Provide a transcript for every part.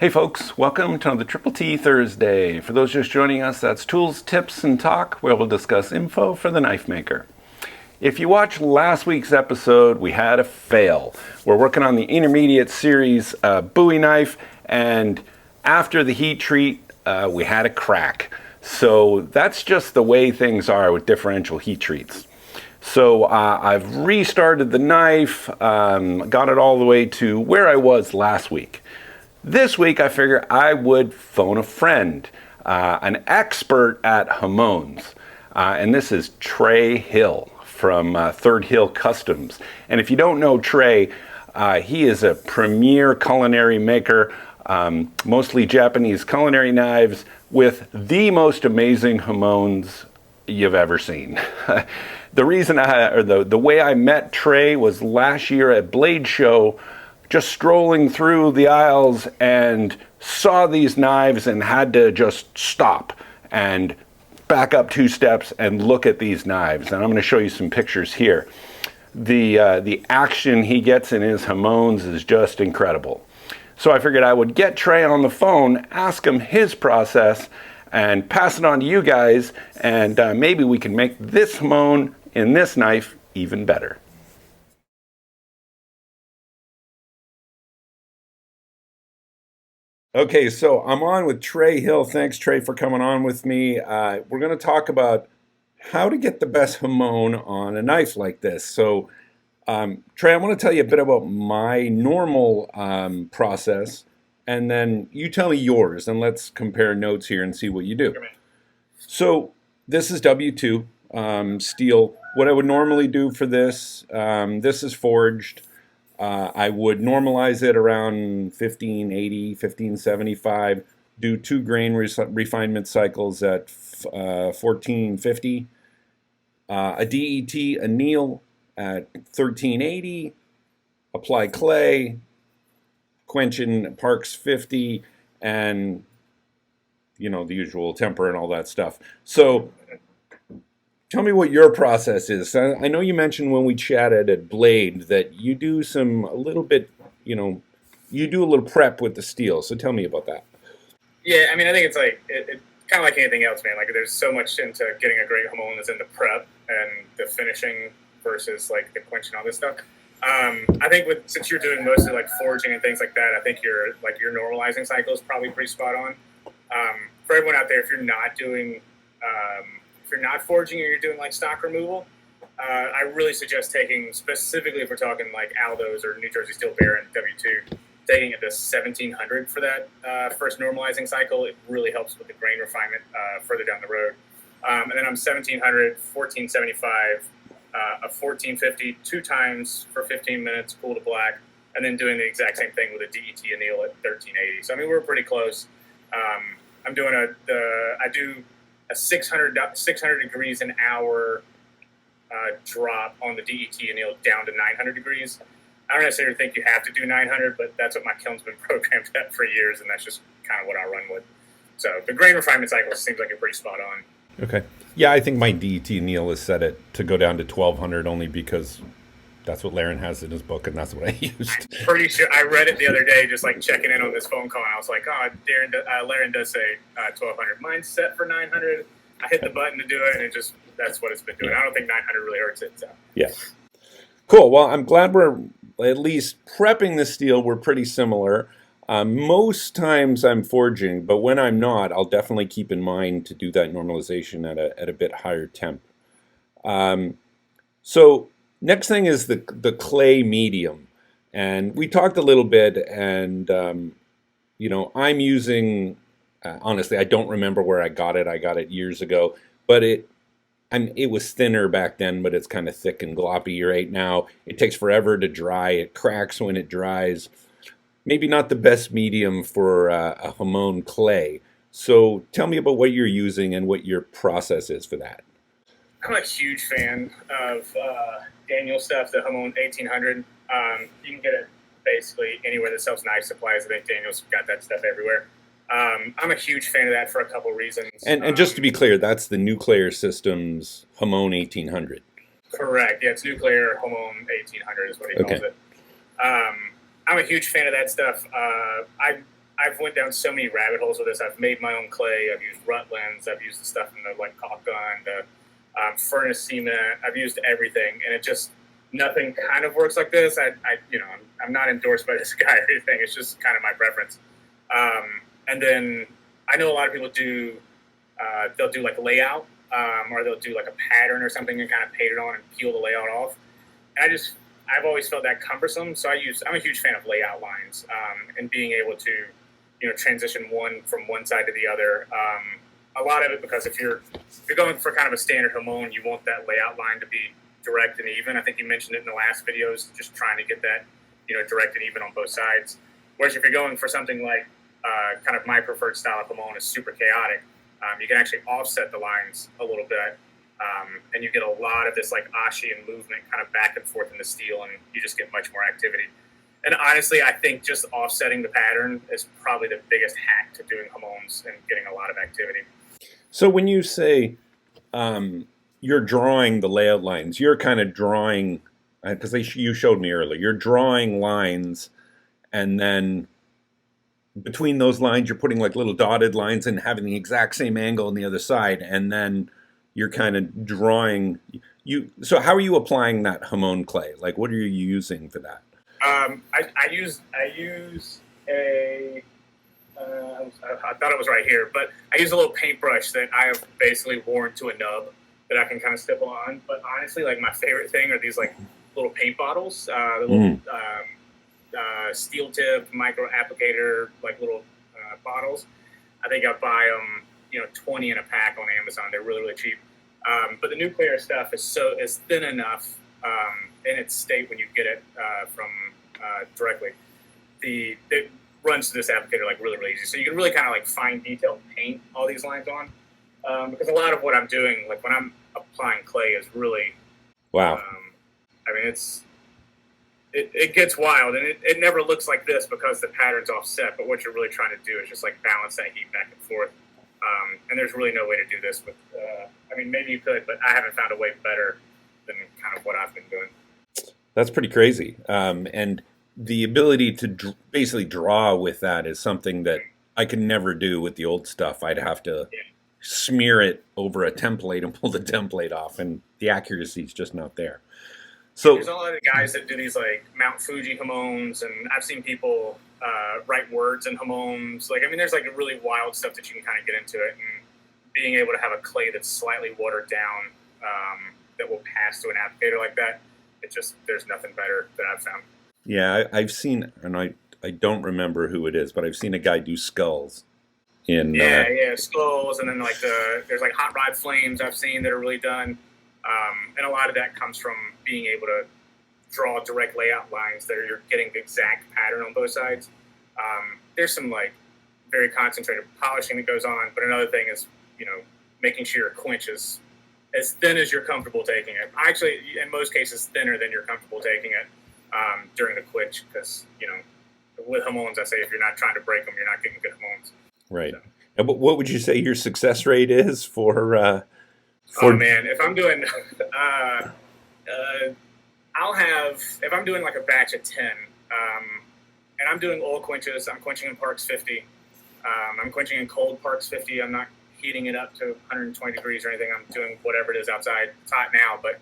Hey folks, welcome to another Triple T Thursday. For those just joining us, that's Tools, Tips, and Talk, where we'll discuss info for the knife maker. If you watched last week's episode, we had a fail. We're working on the intermediate series Bowie knife, and after the heat treat, we had a crack. So that's just the way things are with differential heat treats. So I've restarted the knife, got it all the way to where I was last week. This week, I figured I would phone a friend, an expert at Hamons, and this is Tre Hill from Tre Hill Customs. And if you don't know Tre, he is a premier culinary maker, mostly Japanese culinary knives with the most amazing Hamons you've ever seen. The reason the way I met Tre was last year at Blade Show, just strolling through the aisles and saw these knives and had to just stop and back up 2 steps and look at these knives. And I'm going to show you some pictures here. The action he gets in his Hamons is just incredible. So I figured I would get Tre on the phone, ask him his process, and pass it on to you guys, and maybe we can make this Hamon in this knife even better. Okay, so I'm on with Tre Hill. Thanks, Tre, for coming on with me. We're going to talk about how to get the best Hamon on a knife like this. So, Tre, I want to tell you a bit about my normal process, and then you tell me yours, and let's compare notes here and see what you do. So, this is W2 steel. What I would normally do for this, this is forged. I would normalize it around 1580, 1575, do 2 grain refinement cycles at 1450, a DET anneal at 1380, apply clay, quench in Parks 50, and, you know, the usual temper and all that stuff. So tell me what your process is. I know you mentioned when we chatted at Blade that you do a little bit, you do a little prep with the steel. So tell me about that. Yeah, I mean, I think it's like, it kind of like anything else, man. Like, there's so much into getting a great Hamon is in the prep and the finishing versus like the quench and all this stuff. I think since you're doing mostly like forging and things like that, I think your normalizing cycle is probably pretty spot on. For everyone out there, if you're not doing if you're not forging or you're doing like stock removal, I really suggest taking, specifically if we're talking like Aldo's or New Jersey Steel Baron W2, taking it to 1700 for that first normalizing cycle. It really helps with the grain refinement further down the road. And then I'm 1700, 1475, a 1450 2 times for 15 minutes, cool to black, and then doing the exact same thing with a DET anneal at 1380. So I mean, we're pretty close. I'm doing I do a 600 degrees an hour drop on the DET anneal down to 900 degrees. I don't necessarily think you have to do 900, but that's what my kiln's been programmed at for years, and that's just kind of what I run with. So the grain refinement cycle seems like you're pretty spot on. Okay. Yeah, I think my DET anneal is set to go down to 1200 only because that's what Laren has in his book, and that's what I used. I'm pretty sure I read it the other day, just like checking in on this phone call, and I was like, oh, Laren does say 1200. Mine's set for 900. I hit the button to do it, and that's what it's been doing. I don't think 900 really hurts it. So. Yeah. Cool. Well, I'm glad we're at least prepping the steel. We're pretty similar. Most times I'm forging, but when I'm not, I'll definitely keep in mind to do that normalization at a bit higher temp. So next thing is the clay medium, and we talked a little bit, and I'm using. Honestly, I don't remember where I got it. I got it years ago, but it was thinner back then, but it's kind of thick and gloppy right now. It takes forever to dry. It cracks when it dries. Maybe not the best medium for a Hamon clay. So tell me about what you're using and what your process is for that. I'm a huge fan of Daniel stuff, the Hamon 1800. You can get it basically anywhere that sells knife supplies. I think Daniel's got that stuff everywhere. I'm a huge fan of that for a couple reasons. And just to be clear, that's the Nuclear Systems Hamon 1800. Correct. Yeah, it's Nuclear Hamon 1800 is what he calls it. I'm a huge fan of that stuff. I I've went down so many rabbit holes with this. I've made my own clay. I've used Rutland's. I've used the stuff in the like caulk gun, the furnace cement. I've used everything, and it just nothing kind of works like this. I'm not endorsed by this guy or anything. It's just kind of my preference. And then I know a lot of people do. They'll do like layout, or they'll do like a pattern or something and kind of paint it on and peel the layout off. And I've always felt that cumbersome. So I'm a huge fan of layout lines, and being able to, transition one from one side to the other. A lot of it because if you're going for kind of a standard hamon, you want that layout line to be direct and even. I think you mentioned it in the last videos, just trying to get that, direct and even on both sides. Whereas if you're going for something like kind of my preferred style of hamon is super chaotic, you can actually offset the lines a little bit, and you get a lot of this like ashi and movement kind of back and forth in the steel, and you just get much more activity. And honestly, I think just offsetting the pattern is probably the biggest hack to doing hamons and getting a lot of activity. So when you say you're drawing the layout lines, you're kind of drawing, because you showed me earlier, you're drawing lines, and then between those lines, you're putting like little dotted lines and having the exact same angle on the other side, and then you're kind of drawing. So how are you applying that hamon clay? Like, what are you using for that? I use a. I thought it was right here, but I use a little paintbrush that I have basically worn to a nub that I can kind of stipple on. But honestly, like my favorite thing are these like little paint bottles, the little steel tip micro applicator, like little bottles. I think I buy them, 20 in a pack on Amazon. They're really, really cheap. But the nuclear stuff is thin enough in its state when you get it from directly. It runs to this applicator like really, really easy. So you can really kind of like fine detail paint all these lines on, because a lot of what I'm doing, like when I'm applying clay, is really wow. I mean, it gets wild, and it never looks like this because the pattern's offset. But what you're really trying to do is just like balance that heat back and forth. And there's really no way to do this with. I mean, maybe you could, but I haven't found a way better than kind of what I've been doing. That's pretty crazy. And the ability to basically draw with that is something that I could never do with the old stuff. I'd have to smear it over a template and pull the template off, and the accuracy is just not there. So there's a lot of guys that do these like Mount Fuji hamons, and I've seen people write words in hamons. Like, I mean, there's like really wild stuff that you can kind of get into it, and being able to have a clay that's slightly watered down that will pass through an applicator like that, there's nothing better that I've found. Yeah, I've seen, and I don't remember who it is, but I've seen a guy do skulls. Skulls, and then like there's like hot rod flames I've seen that are really done, and a lot of that comes from being able to draw direct layout lines that you're getting the exact pattern on both sides. There's some like very concentrated polishing that goes on, but another thing is making sure your quench is as thin as you're comfortable taking it. Actually, in most cases, thinner than you're comfortable taking it during the quench, because with hamons, I say if you're not trying to break them, you're not getting good hamons. Right. So. And what would you say your success rate is for? Oh man, if I'm doing, if I'm doing like a batch of 10, and I'm doing oil quenches, I'm quenching in Parks 50. I'm quenching in cold Parks 50. I'm not heating it up to 120 degrees or anything. I'm doing whatever it is outside. It's hot now, but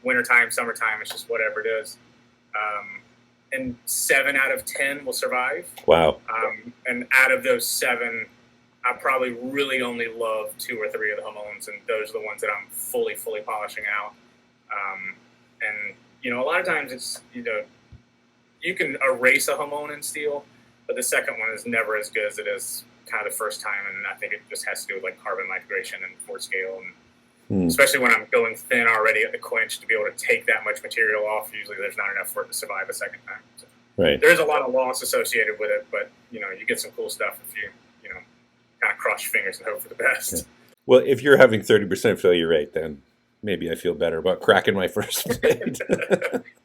wintertime, summertime, it's just whatever it is. And 7 out of 10 will survive. Wow. And out of those 7, I probably really only love 2 or 3 of the hamons, and those are the ones that I'm fully polishing out. And a lot of times it's you can erase a hamon in steel, but the second one is never as good as it is kind of the first time, and I think it just has to do with like carbon migration and force scale, and especially when I'm going thin already at the quench, to be able to take that much material off, usually there's not enough for it to survive a second time. So right. There's a lot of loss associated with it, but you get some cool stuff if you kind of cross your fingers and hope for the best. Yeah. Well, if you're having 30% failure rate, then maybe I feel better about cracking my first blade.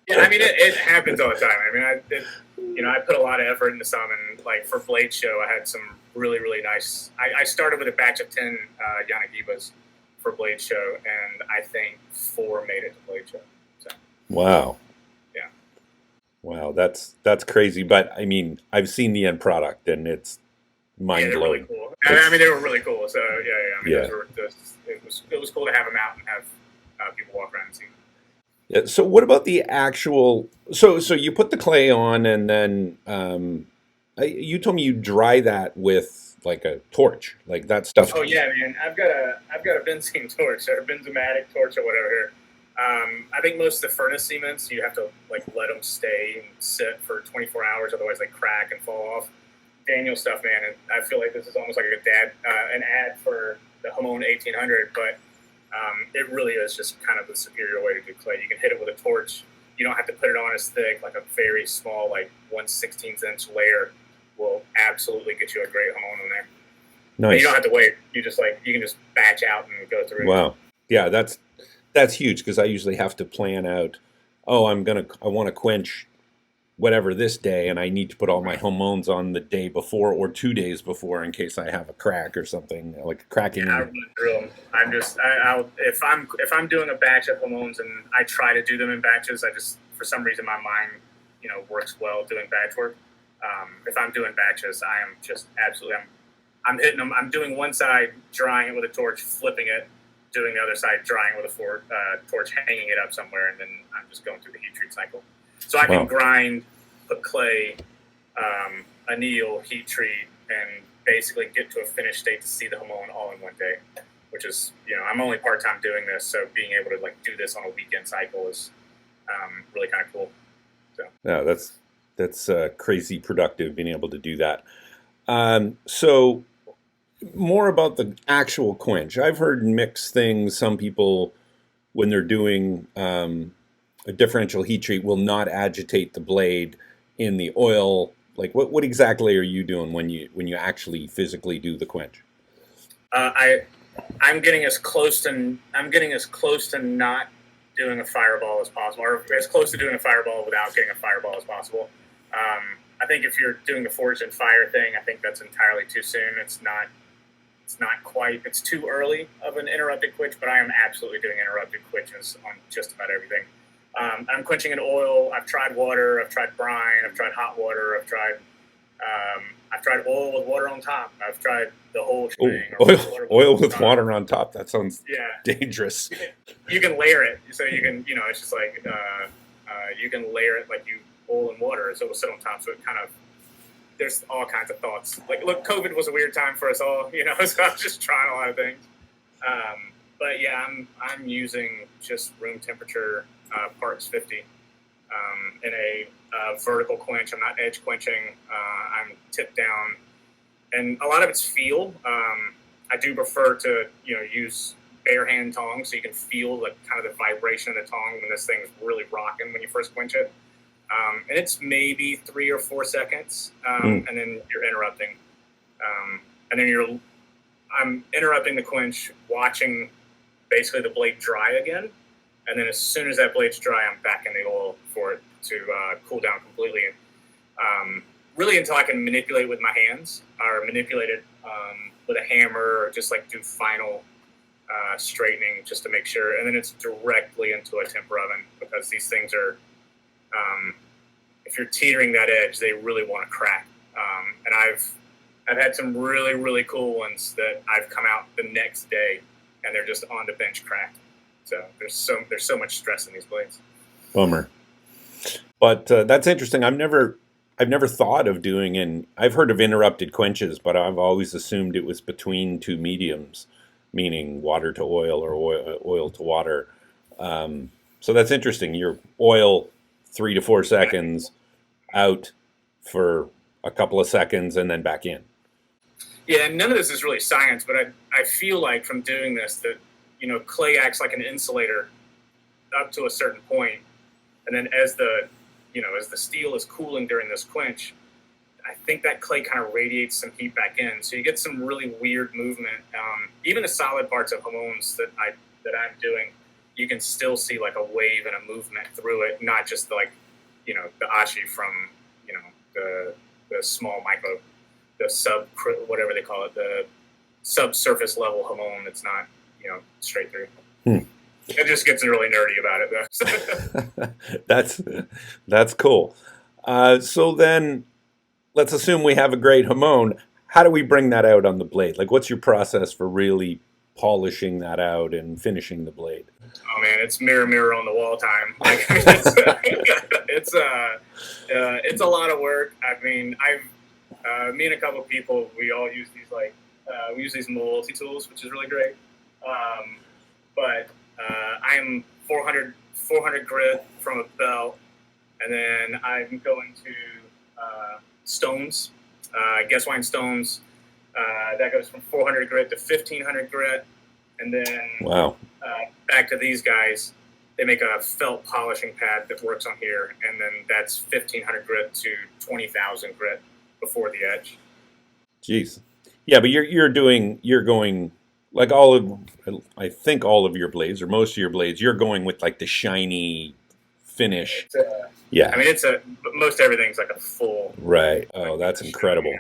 Yeah, I mean, it happens all the time. I mean, I put a lot of effort into some, and like for Blade Show, I had some really, really nice. I started with a batch of 10 Yanagibas for Blade Show, and I think 4 made it to Blade Show. So. Wow. Yeah. Wow, that's crazy. But I mean, I've seen the end product, and it's mind they're really blowing. cool. I mean, they were really cool. So yeah. I mean, Yeah. it was cool to have them out and have people walk around and see them. Yeah, so what about the actual? So you put the clay on, and then you told me you dry that with like a torch, like that stuff. Oh yeah, man. I've got a benzene torch or a benzomatic torch or whatever here. I think most of the furnace cements you have to like let them stay and sit for 24 hours, otherwise they crack and fall off. Daniel stuff, man, and I feel like this is almost like an ad for the Hamon 1800, but it really is just kind of the superior way to do clay. You can hit it with a torch. You don't have to put it on as thick, like a very small, like 1/16 inch layer will absolutely get you a great Hamon in there. Nice. And you don't have to wait. You can just batch out and go through. Wow. Yeah, that's huge because I usually have to plan out. Oh, I want to quench whatever this day, and I need to put all my Hamons on the day before or 2 days before in case I have a crack or something like cracking. Yeah, I really drill them. I'm just if I'm doing a batch of Hamons and I try to do them in batches, I just for some reason my mind works well doing batch work. If I'm doing batches, I am just absolutely I'm hitting them. I'm doing one side, drying it with a torch, flipping it, doing the other side, drying with a torch, hanging it up somewhere, and then I'm just going through the heat treat cycle. So I can grind, put clay, anneal, heat treat, and basically get to a finished state to see the Hamon all in one day, which is, I'm only part-time doing this, so being able to like do this on a weekend cycle is really kind of cool. So yeah, that's crazy productive being able to do that. So more about the actual quench. I've heard mixed things. Some people, when they're doing a differential heat treat, will not agitate the blade in the oil. Like what exactly are you doing when you actually physically do the quench? I'm getting as close to not doing a fireball as possible, or as close to doing a fireball without getting a fireball as possible. I think if you're doing the forged and fire thing, I think that's entirely too soon. It's not quite. It's too early of an interrupted quench, but I am absolutely doing interrupted quenches on just about everything. I'm quenching in oil. I've tried water. I've tried brine. I've tried hot water. I've tried oil with water on top. I've tried the whole thing. Oil with water on top. That sounds dangerous. You can layer it, so you can it's just like you can layer it like you oil and water, so it'll sit on top. So it kind of there's all kinds of thoughts. Like, look, COVID was a weird time for us all, so I was just trying a lot of things. But yeah, I'm using just room temperature parts 50 in a vertical quench. I'm not edge quenching. I'm tipped down, and a lot of it's feel. I do prefer to use bare hand tongs so you can feel the kind of the vibration of the tong when this thing's really rocking when you first quench it. And it's maybe 3 or 4 seconds, and then you're interrupting, and then I'm interrupting the quench, watching basically the blade dry again, and then as soon as that blade's dry, I'm back in the oil for it to cool down completely, really until I can manipulate with my hands or manipulate it with a hammer or just like do final straightening just to make sure, and then it's directly into a temper oven because these things are. If you're teetering that edge, they really want to crack. And I've had some really, really cool ones that I've come out the next day and they're just on the bench cracked. So there's so much stress in these blades. Bummer. But that's interesting. I've never thought of doing I've heard of interrupted quenches, but I've always assumed it was between two mediums, meaning water to oil or oil to water. So that's interesting. Your oil 3 to 4 seconds, out for a couple of seconds, and then back in. Yeah, and none of this is really science, but I feel like from doing this that, clay acts like an insulator up to a certain point, and then as the steel is cooling during this quench, I think that clay kind of radiates some heat back in, so you get some really weird movement. Even the solid parts of Hamons that I'm doing, you can still see like a wave and a movement through it, not just like, the ashi from, the small micro, the sub, whatever they call it, the subsurface level Hamon that's not, straight through. It just gets really nerdy about it though. That's cool. So then, let's assume we have a great hamon. How do we bring that out on the blade? Like, what's your process for really polishing that out and finishing the blade? Oh man, it's mirror on the wall time. Like, it's a lot of work. I mean, me and a couple of people, we all use these we use these multi tools, which is really great. But I'm 400 grit from a belt, and then I'm going to stones, guess wine stones. That goes from 400 grit to 1500 grit, and then Wow. Back to these guys. They make a felt polishing pad that works on here, and then that's 1500 grit to 20,000 grit before the edge. Jeez. Yeah, but you're going like I think all of your blades or most of your blades, you're going with like the shiny finish. Yeah. I mean, most everything's like a full. Right. Oh, that's incredible.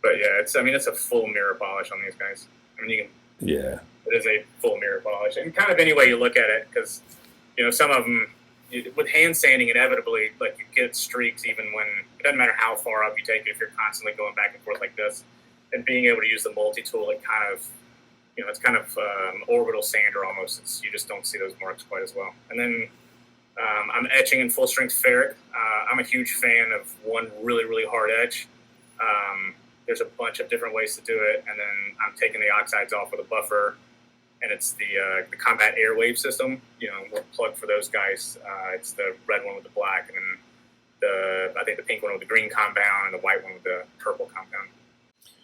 But yeah, it's a full mirror polish on these guys. I mean, you can. Yeah. It is a full mirror polish, and kind of any way you look at it, because some of them with hand sanding, inevitably, like, you get streaks even when it doesn't matter how far up you take it if you're constantly going back and forth like this. And being able to use the multi tool, it kind of it's kind of orbital sander almost. You just don't see those marks quite as well. And then I'm etching in full strength ferric. I'm a huge fan of one really, really hard edge. There's a bunch of different ways to do it, and then I'm taking the oxides off with a buffer, and it's the Combat Airwave system. We'll plug for those guys. It's the red one with the black, and then I think the pink one with the green compound, and the white one with the purple compound.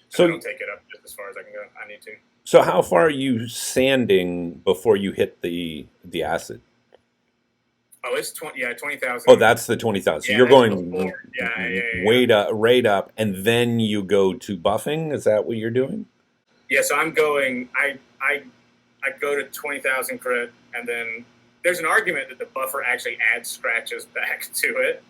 So I don't take it up just as far as I can go. I need to. So how far are you sanding before you hit the acid? Oh, it's 20,000. Oh, that's the 20,000. So you're going way right up, and then you go to buffing. Is that what you're doing? Yeah. So I'm going. I go to 20,000 grit, and then there's an argument that the buffer actually adds scratches back to it.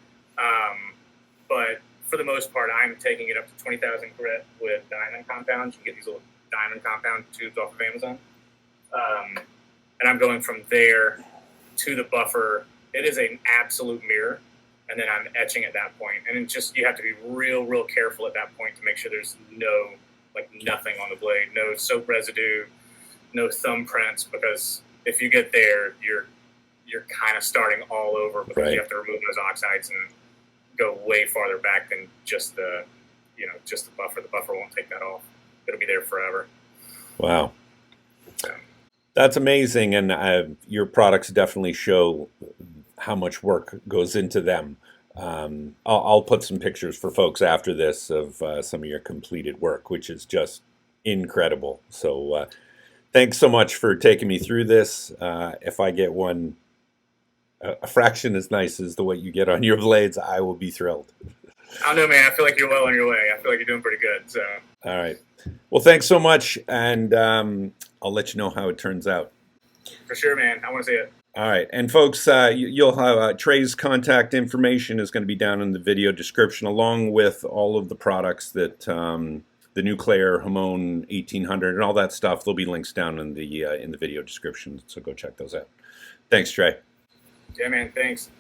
But for the most part, I'm taking it up to 20,000 grit with diamond compounds. You get these little diamond compound tubes off of Amazon, and I'm going from there to the buffer. It is an absolute mirror, and then I'm etching at that point. And it just, you have to be real careful at that point to make sure there's nothing on the blade, no soap residue, no thumbprints, because if you get there, you're kind of starting all over, because right. You have to remove those oxides and go way farther back than just the buffer. The buffer won't take that off. It'll be there forever. Wow. So. That's amazing, and your products definitely show how much work goes into them. I'll put some pictures for folks after this of some of your completed work, which is just incredible. So thanks so much for taking me through this. If I get one a fraction as nice as the way you get on your blades, I will be thrilled. I don't know, man. I feel like you're well on your way. I feel like you're doing pretty good. So. All right. Well, thanks so much, and I'll let you know how it turns out. For sure, man. I want to see it. All right. And folks, you'll have Tre's contact information is going to be down in the video description, along with all of the products that the Nuclear Hamon 1800 and all that stuff. There'll be links down in the video description, so go check those out. Thanks, Tre. Yeah, man. Thanks.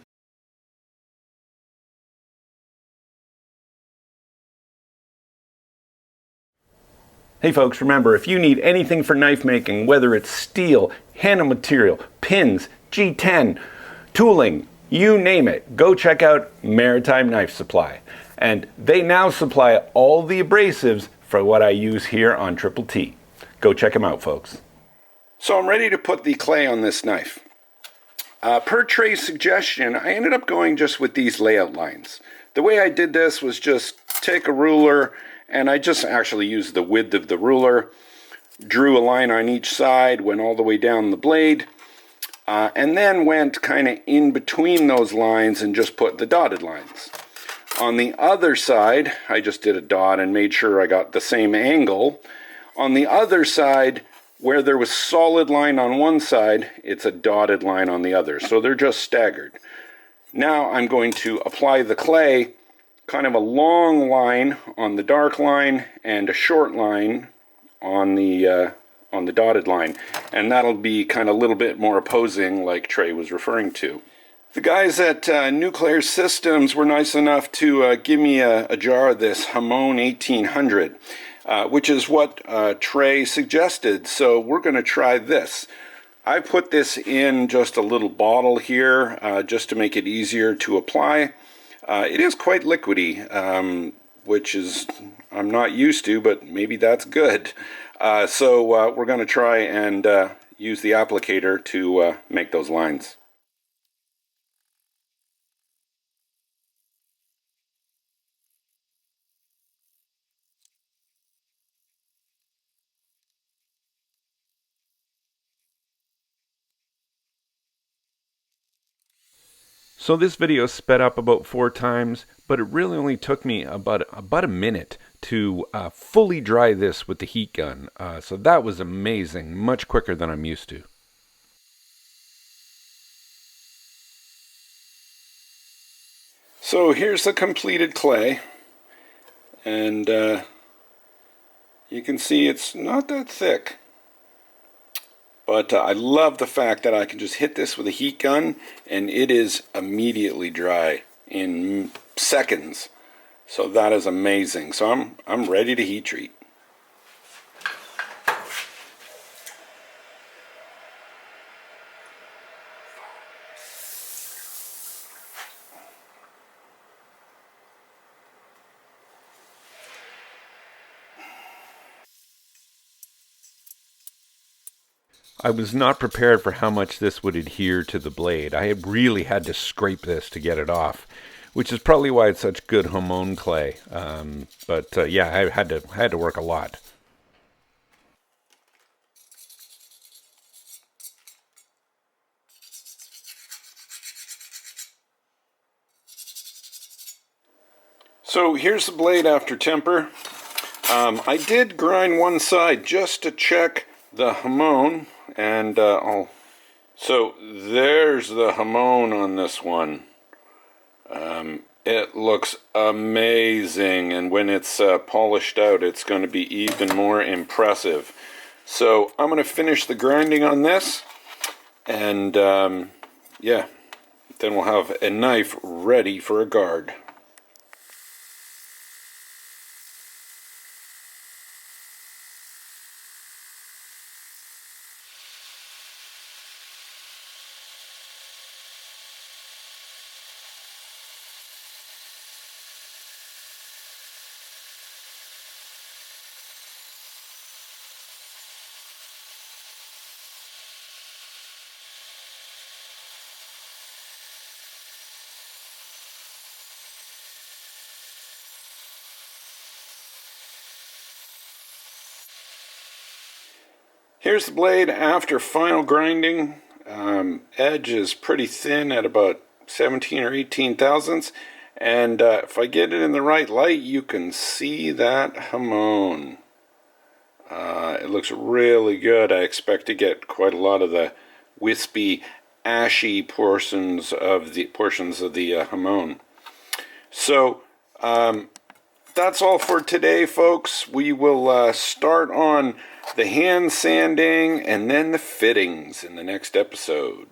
Hey folks, remember, if you need anything for knife making, whether it's steel, handle material, pins, G10, tooling, you name it, go check out Maritime Knife Supply. And they now supply all the abrasives for what I use here on Triple T. Go check them out, folks. So I'm ready to put the clay on this knife. Per Tre's suggestion, I ended up going just with these layout lines. The way I did this was just take a ruler, and I just actually used the width of the ruler, drew a line on each side, went all the way down the blade, and then went kind of in between those lines and just put the dotted lines. On the other side, I just did a dot and made sure I got the same angle. On the other side, where there was solid line on one side, it's a dotted line on the other. So they're just staggered. Now I'm going to apply the clay, kind of a long line on the dark line and a short line on the dotted line. And that'll be kind of a little bit more opposing, like Tre was referring to. The guys at Nuclear Systems were nice enough to give me a jar of this Hamon 1800, which is what Tre suggested. So we're going to try this. I put this in just a little bottle here just to make it easier to apply. It is quite liquidy, which is I'm not used to, but maybe that's good. So we're going to try and use the applicator to make those lines. So this video sped up about 4 times, but it really only took me about a minute to fully dry this with the heat gun. So that was amazing, much quicker than I'm used to. So here's the completed clay, and you can see it's not that thick. But I love the fact that I can just hit this with a heat gun and it is immediately dry in seconds. So that is amazing. So I'm ready to heat treat. I was not prepared for how much this would adhere to the blade. I really had to scrape this to get it off, which is probably why it's such good Hamon clay. But yeah, I had to work a lot. So here's the blade after temper. I did grind one side just to check the Hamon, and so there's the Hamon on this one. It looks amazing, and when it's polished out, it's going to be even more impressive. So I'm going to finish the grinding on this, and yeah, then we'll have a knife ready for a guard. Here's the blade after final grinding. Edge is pretty thin at about 17 or 18 thousandths. And if I get it in the right light, you can see that Hamon. It looks really good. I expect to get quite a lot of the wispy, ashy portions of the Hamon. So that's all for today, folks. We will start on the hand sanding and then the fittings in the next episode.